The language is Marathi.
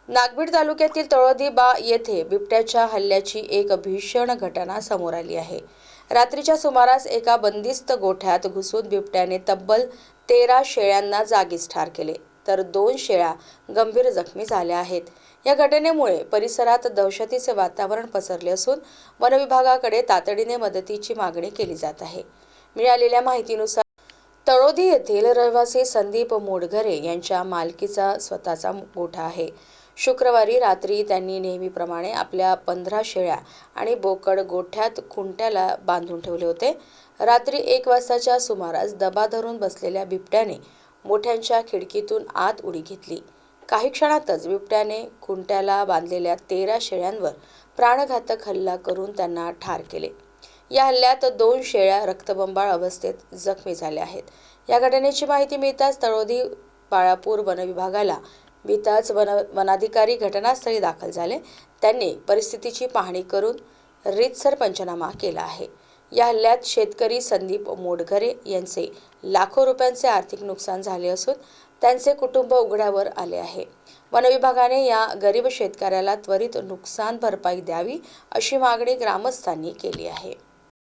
नागभीड तालुक्यातील तळोदी बा येथे बिबट्याच्या हल्ल्याची एक भीषण घटना समोर आली आहे। रात्रीच्या सुमारास एका बंदिस्त गोठ्यात घुसून बिबट्याने तब्बल 13 शेळ्यांना जागीच ठार केले, तर 2 शेळ्या गंभीर जखमी झाल्या आहेत। या घटनेमुळे परिसरात दहशतीचे वातावरण पसरले असून वन विभागाकडे तातडीने मदतीची मागणी केली जात आहे। मिळालेल्या माहितीनुसार तळोदी येथील रहिवासी संदीप मोडघरे यांच्या मालकीचा स्वतःचा गोठा आहे। शुक्रवारी रात्री त्यांनी नेहमीप्रमाणे आपल्या 15 शेळ्या आणि बोकड गोठ्यात खुंट्याला बांधून ठेवले होते। रात्री 1 वाजताच्या सुमारास दबा धरून बसलेल्या बिबट्याने मोठ्यांच्या खिडकीतून आत उडी घेतली। काही क्षणातच बिबट्याने खुंट्याला बांधलेल्या 13 शेळ्यांवर प्राणघातक हल्ला करून त्यांना ठार केले। या हल्ल्यात 2 शेळ्या रक्तबंबाळ अवस्थेत जखमी झाल्या आहेत। या घटनेची माहिती मिळताच तळोदी बाळापूर वन विभागाला भीताच वनाधिकारी घटनास्थळी दाखल झाले। त्यांनी परिस्थितीची पाहणी करून रीतसर पंचनामा केला आहे। या हल्ल्यात शेतकरी संदीप मोडघरे यांचे लाखो रुपयांचे आर्थिक नुकसान झाले असून त्यांचे कुटुंब उघड्यावर आले आहे। वन विभागाने या गरीब शेतकऱ्याला त्वरित नुकसान भरपाई द्यावी अशी मागणी ग्रामस्थांनी केली आहे।